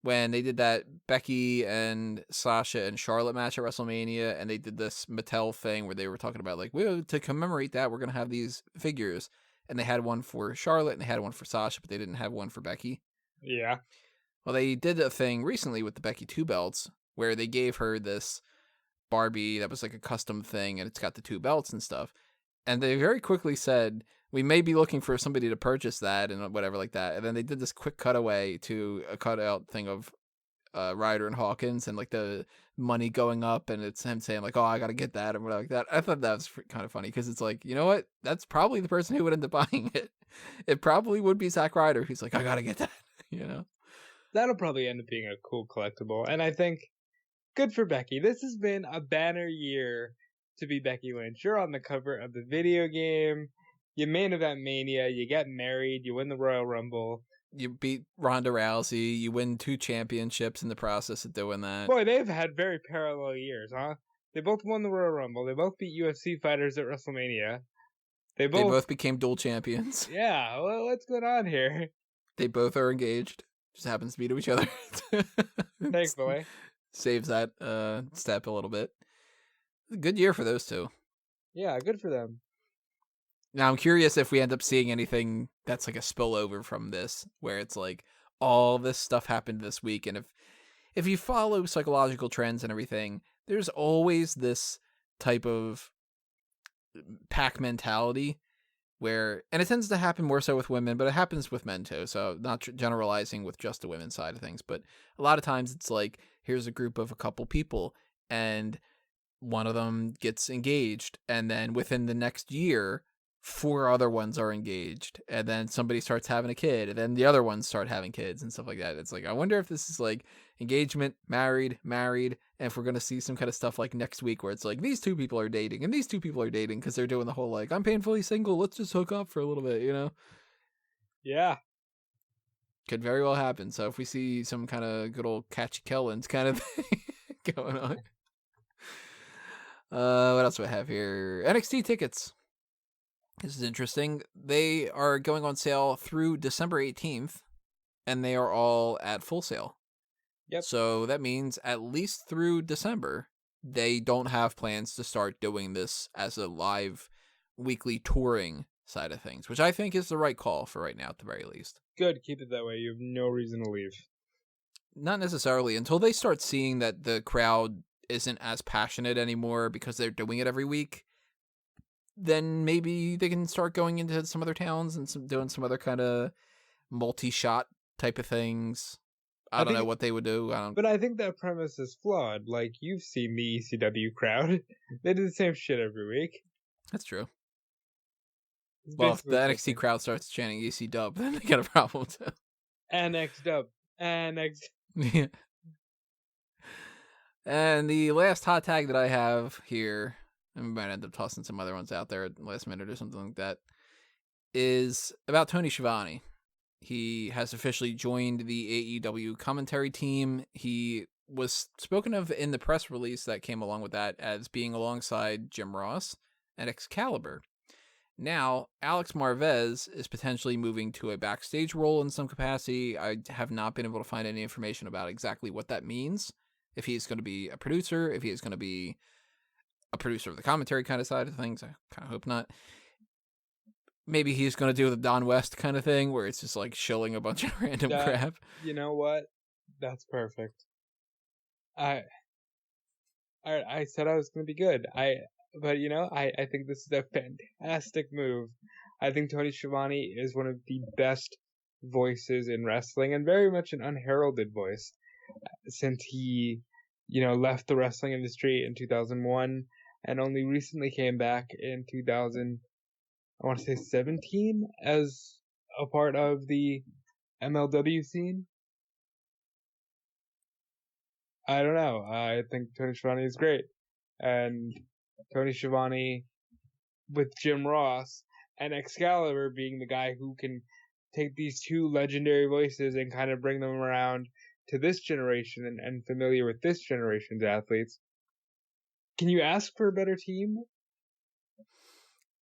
when they did that Becky and Sasha and Charlotte match at WrestleMania, and they did this Mattel thing where they were talking about like, well, to commemorate that, we're going to have these figures. And they had one for Charlotte and they had one for Sasha, but they didn't have one for Becky. Yeah. Well, they did a thing recently with the Becky 2 belts where they gave her this Barbie that was like a custom thing and it's got the 2 belts and stuff. And they very quickly said, we may be looking for somebody to purchase that and whatever like that. And then they did this quick cutaway to a cutout thing of Ryder and Hawkins and like the money going up and it's him saying like, oh, I got to get that and whatever like that. I thought that was kind of funny because it's like, you know what? That's probably the person who would end up buying it. It probably would be Zack Ryder who's like, I got to get that, you know? That'll probably end up being a cool collectible. And I think good for Becky. This has been a banner year to be Becky Lynch. You're on the cover of the video game. You main event Mania. You get married. You win the Royal Rumble. You beat Ronda Rousey. You win 2 championships in the process of doing that. Boy, they've had very parallel years, huh? They both won the Royal Rumble. They both beat UFC fighters at WrestleMania. They They both, both became dual champions. yeah, well, what's going on here? They both are engaged. Just happens to be to each other. Thankfully. Saves that step a little bit. Good year for those two. Yeah, good for them. Now I'm curious if we end up seeing anything that's like a spillover from this, where it's like all this stuff happened this week, and if you follow psychological trends and everything, there's always this type of pack mentality where, and it tends to happen more so with women, but it happens with men too. So not generalizing with just the women's side of things, but a lot of times it's like, here's a group of a couple people and one of them gets engaged, and then within the next year, 4 other ones are engaged, and then somebody starts having a kid, and then the other ones start having kids and stuff like that. It's like, I wonder if this is like engagement, married, and if we're going to see some kind of stuff like next week where it's like, these 2 people are dating, and these 2 people are dating because they're doing the whole like, I'm painfully single, let's just hook up for a little bit, you know? Yeah. Could very well happen. So if we see some kind of good old Catchy Kellens kind of thing going on. What else do I have here? NXT tickets. This is interesting. They are going on sale through December 18th, and they are all at full sale. Yep. So that means at least through December, they don't have plans to start doing this as a live weekly touring side of things, which I think is the right call for right now, at the very least. Good. Keep it that way. You have no reason to leave. Not necessarily until they start seeing that the crowd isn't as passionate anymore because they're doing it every week. Then maybe they can start going into some other towns and doing some other kind of multi-shot type of things. I don't know what they would do. But I think that premise is flawed. Like, you've seen the ECW crowd. They do the same shit every week. That's true. Well, if the NXT crowd starts chanting EC dub, then they got a problem too. NX dub. NX. Yeah. And the last hot tag that I have here, and we might end up tossing some other ones out there at the last minute or something like that, is about Tony Schiavone. He has officially joined the AEW commentary team. He was spoken of in the press release that came along with that as being alongside Jim Ross and Excalibur. Now, Alex Marvez is potentially moving to a backstage role in some capacity. I have not been able to find any information about exactly what that means. If he's going to be a producer, if he's going to be a producer of the commentary kind of side of things, I kind of hope not. Maybe he's going to do the Don West kind of thing where it's just like shilling a bunch of random crap. You know what? That's perfect. I said I was going to be good. But you know, I think this is a fantastic move. I think Tony Schiavone is one of the best voices in wrestling, and very much an unheralded voice, since he, you know, left the wrestling industry in 2001 and only recently came back in 2017 as a part of the MLW scene. I don't know. I think Tony Schiavone is great. And Tony Schiavone with Jim Ross and Excalibur being the guy who can take these 2 legendary voices and kind of bring them around to this generation and familiar with this generation's athletes. Can you ask for a better team?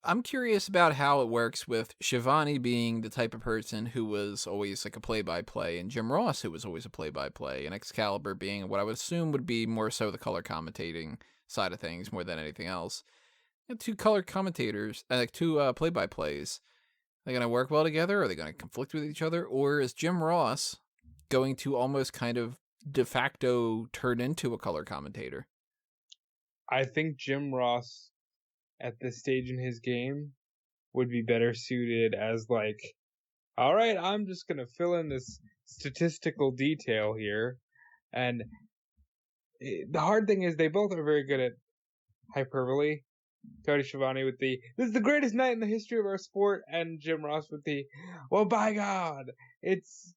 I'm curious about how it works with Schiavone being the type of person who was always like a play-by-play, and Jim Ross who was always a play-by-play, and Excalibur being what I would assume would be more so the color commentating side of things more than anything else. And 2 color commentators, like 2 play-by-plays. Are they going to work well together? Are they going to conflict with each other? Or is Jim Ross going to almost kind of de facto turn into a color commentator? I think Jim Ross, at this stage in his game, would be better suited as like, all right, I'm just going to fill in this statistical detail here. And the hard thing is they both are very good at hyperbole. Tony Schiavone with the, this is the greatest night in the history of our sport, and Jim Ross with the, well, by God, it's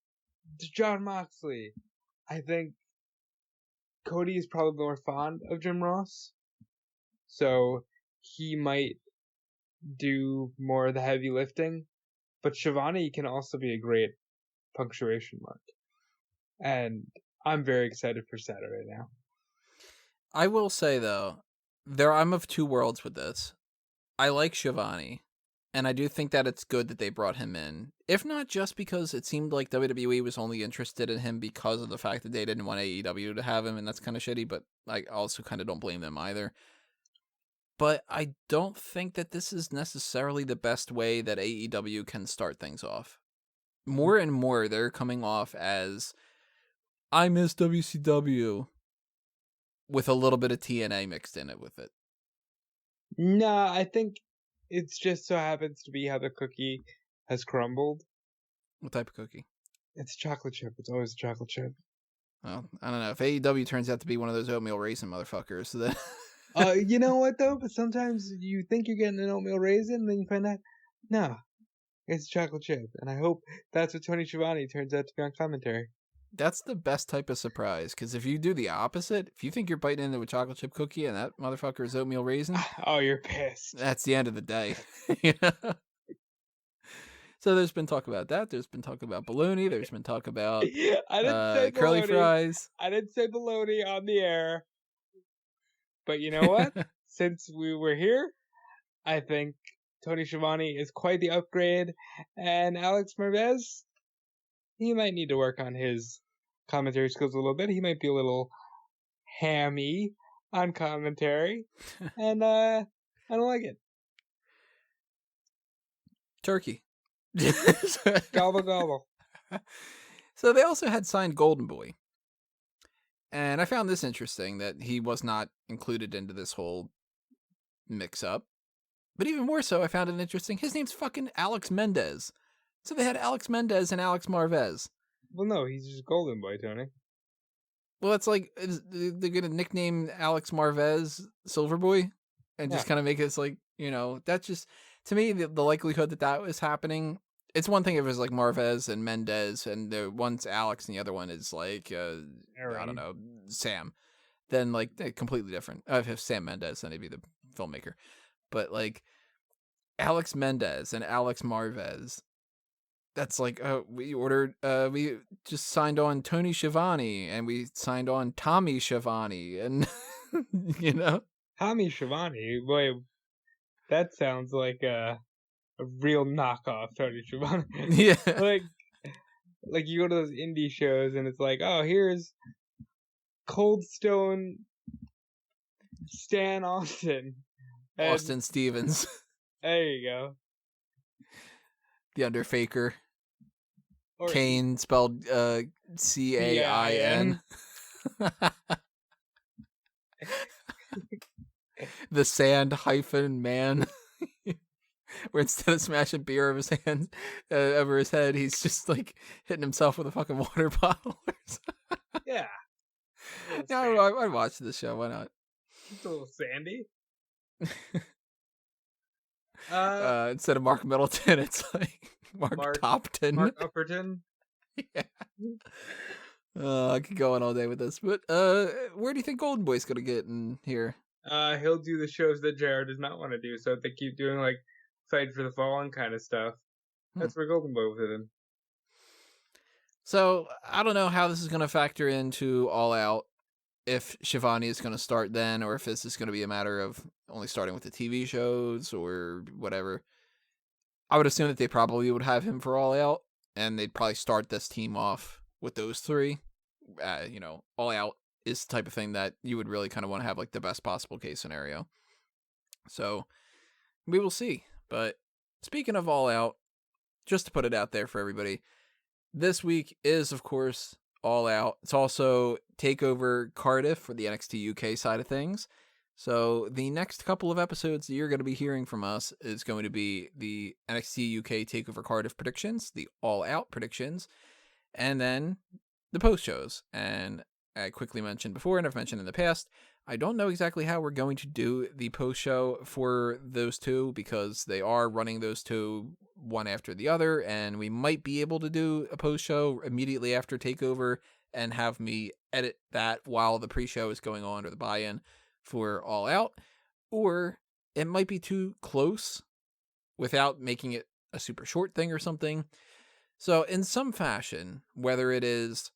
John Moxley. I think Cody is probably more fond of Jim Ross, so he might do more of the heavy lifting, but Schiavone can also be a great punctuation mark. And I'm very excited for Saturday now. I will say, though, I'm of 2 worlds with this. I like Schiavone, And I do think that it's good that they brought him in. If not just because it seemed like WWE was only interested in him because of the fact that they didn't want AEW to have him, and that's kind of shitty, but I also kind of don't blame them either. But I don't think that this is necessarily the best way that AEW can start things off. More and more, they're coming off as, I miss WCW, with a little bit of TNA mixed in it with it. Nah, I think it's just so happens to be how the cookie has crumbled. What type of cookie? It's chocolate chip. It's always a chocolate chip. Well, I don't know. If AEW turns out to be one of those oatmeal raisin motherfuckers, then... You know what, though? But sometimes you think you're getting an oatmeal raisin, and then you find out, no, it's chocolate chip. And I hope that's what Tony Schiavone turns out to be on commentary. That's the best type of surprise, because if you do the opposite, if you think you're biting into a chocolate chip cookie and that motherfucker is oatmeal raisin... Oh, you're pissed. That's the end of the day. You know? So there's been talk about that. There's been talk about bologna. There's been talk about I didn't say curly bologna. fries. I didn't say bologna on the air. But you know what? Since we were here, I think Tony Schiavone is quite the upgrade. And Alex Marvez, he might need to work on his commentary skills a little bit. He might be a little hammy on commentary. And I don't like it. Turkey. Gobble, gobble. So they also had signed Goldenboy. And I found this interesting, that he was not included into this whole mix-up. But even more so, I found it interesting, his name's fucking Alex Mendez. So they had Alex Mendez and Alex Marvez. Well, no, he's just Goldenboy, Tony. Well, it's like, they're going to nickname Alex Marvez Silverboy? And just kind of make it like, you know, that's just... To me, the likelihood that was happening, it's one thing if it was like Marvez and Mendez, and one's Alex and the other one is like, I don't know, Sam. Then, like, they're completely different. If Sam Mendez, then he'd be the filmmaker. But, like, Alex Mendez and Alex Marvez, that's like, we just signed on Tony Schiavone, and we signed on Tommy Schiavone, and, you know? Tommy Schiavone? Boy, that sounds like a real knockoff Tony Schiavone. Yeah. like you go to those indie shows and it's like, oh, here's Cold Stone Stan Austin. Austin Stevens. There you go. The Underfaker. Kane spelled Cain. The Sand hyphen man. Where instead of smashing beer over his hand, over his head, he's just like hitting himself with a fucking water bottle. Yeah. Yeah, I watched this show. Why not? It's a little sandy. Instead of Mark Middleton, it's like Mark Topton. Mark Upperton. Yeah. I could go on all day with this, but where do you think Goldenboy's gonna get in here? He'll do the shows that JR does not want to do, so if they keep doing like Fight for the Fallen kind of stuff, that's where Goldenboy will fit in. So I don't know how this is gonna factor into All Out, if Schiavone is gonna start then, or if this is gonna be a matter of only starting with the TV shows or whatever. I would assume that they probably would have him for All Out, and they'd probably start this team off with those three. You know, All Out is the type of thing that you would really kind of want to have like the best possible case scenario. So we will see. But speaking of All Out, just to put it out there for everybody, this week is, of course, All Out. It's also TakeOver Cardiff for the NXT UK side of things. So the next couple of episodes that you're going to be hearing from us is going to be the NXT UK TakeOver Cardiff predictions, the All Out predictions, and then the post shows. And I quickly mentioned before, and I've mentioned in the past, I don't know exactly how we're going to do the post show for those two, because they are running those two one after the other, and we might be able to do a post show immediately after TakeOver and have me edit that while the pre-show is going on, or the buy-in for All Out, or it might be too close without making it a super short thing or something. So in some fashion, whether it is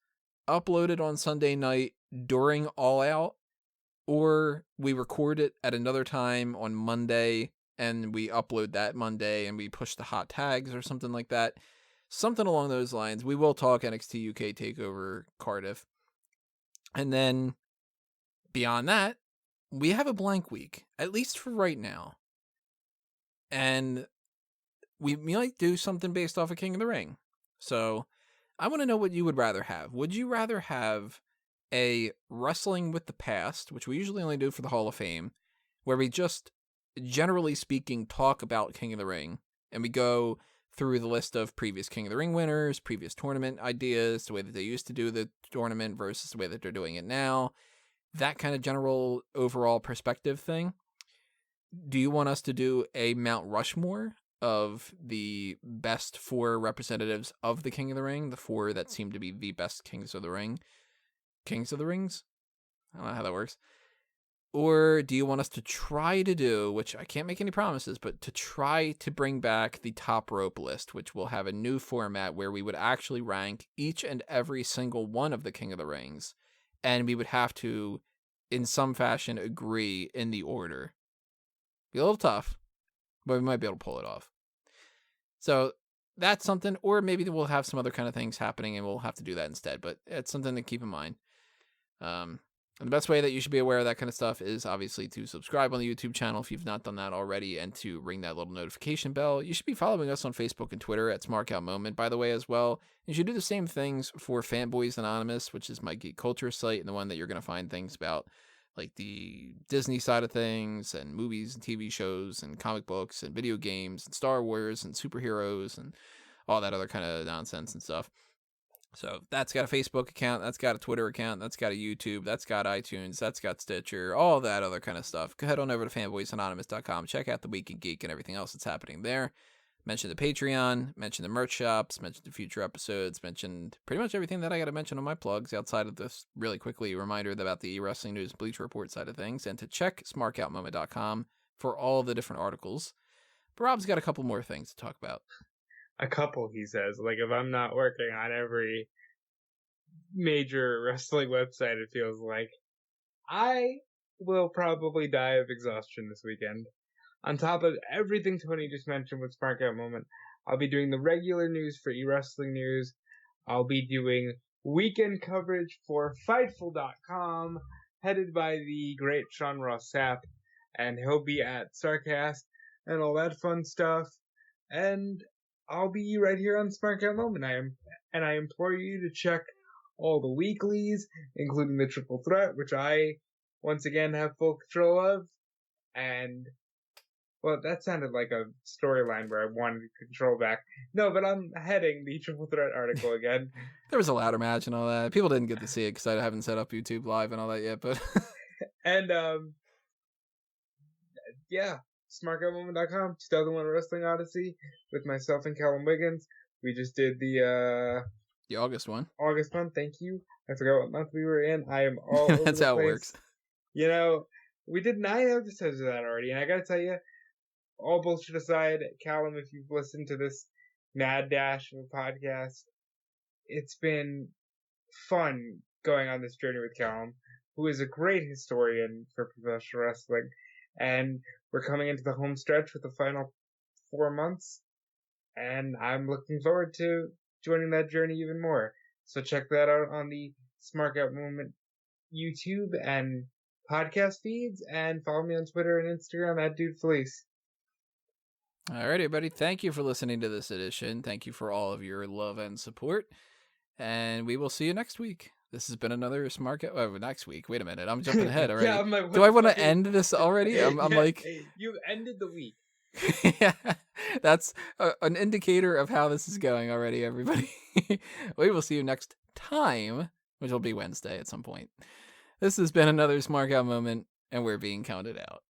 uploaded on Sunday night during All Out, or we record it at another time on Monday and we upload that Monday and we push the hot tags or something like that. Something along those lines. We will talk NXT UK TakeOver Cardiff. And then beyond that, we have a blank week, at least for right now. And we might do something based off of King of the Ring. So I want to know what you would rather have. Would you rather have a Wrestling with the Past, which we usually only do for the Hall of Fame, where we just, generally speaking, talk about King of the Ring, and we go through the list of previous King of the Ring winners, previous tournament ideas, the way that they used to do the tournament versus the way that they're doing it now, that kind of general overall perspective thing? Do you want us to do a Mount Rushmore of the best 4 representatives of the King of the Ring, the 4 that seem to be the best Kings of the Ring? Kings of the Rings? I don't know how that works. Or do you want us to try to do, which I can't make any promises, but to try to bring back the Top Rope list, which will have a new format where we would actually rank each and every single one of the King of the Rings, and we would have to, in some fashion, agree in the order. Be a little tough, but we might be able to pull it off. So that's something, or maybe we'll have some other kind of things happening and we'll have to do that instead, but it's something to keep in mind. And the best way that you should be aware of that kind of stuff is obviously to subscribe on the YouTube channel if you've not done that already, and to ring that little notification bell. You should be following us on Facebook and Twitter at Smark Out Moment, by the way, as well. You should do the same things for Fanboys Anonymous, which is my geek culture site, and the one that you're going to find things about like the Disney side of things, and movies and TV shows and comic books and video games and Star Wars and superheroes and all that other kind of nonsense and stuff. So that's got a Facebook account, that's got a Twitter account, that's got a YouTube, that's got iTunes, that's got Stitcher, all that other kind of stuff. Go head on over to fanboysanonymous.com, check out the Week in Geek and everything else that's happening there. Mention the Patreon, mention the merch shops, mention the future episodes, mentioned pretty much everything that I got to mention on my plugs outside of this really quickly reminder about the wrestling news Bleacher Report side of things, and to check smarkoutmoment.com for all the different articles. But Rob's got a couple more things to talk about. A couple, he says. Like, if I'm not working on every major wrestling website, it feels like I will probably die of exhaustion this weekend. On top of everything Tony just mentioned with Spark Out Moment, I'll be doing the regular news for eWrestling News. I'll be doing weekend coverage for Fightful.com, headed by the great Shawn Ross Sapp, and he'll be at Starcast and all that fun stuff. And I'll be right here on Spark Out Moment. I implore you to check all the weeklies, including the Triple Threat, which I once again have full control of. And, well, that sounded like a storyline where I wanted control back. No, but I'm heading the Triple Threat article again. There was a ladder match and all that. People didn't get to see it because I haven't set up YouTube Live and all that yet, but... And, yeah. SmarkOutMoment.com, 2001 Wrestling Odyssey, with myself and Callum Wiggins. We just did the August one. August one, thank you. I forgot what month we were in. I am all over That's the how place. It works. You know, we did 9 episodes of that already, and I gotta tell you, all bullshit aside, Callum, if you've listened to this mad dash of a podcast, it's been fun going on this journey with Callum, who is a great historian for professional wrestling, and we're coming into the home stretch with the final 4 months, and I'm looking forward to joining that journey even more. So check that out on the Smark Out Moment YouTube and podcast feeds, and follow me on Twitter and Instagram at DudeFelice. All right, everybody. Thank you for listening to this edition. Thank you for all of your love and support, and we will see you next week. This has been another Smart next week. Wait a minute. I'm jumping ahead already. Yeah, I'm like, do I want to end this already? I'm like... You've ended the week. Yeah, that's an indicator of how this is going already, everybody. We will see you next time, which will be Wednesday at some point. This has been another Smart Out Moment, and we're being counted out.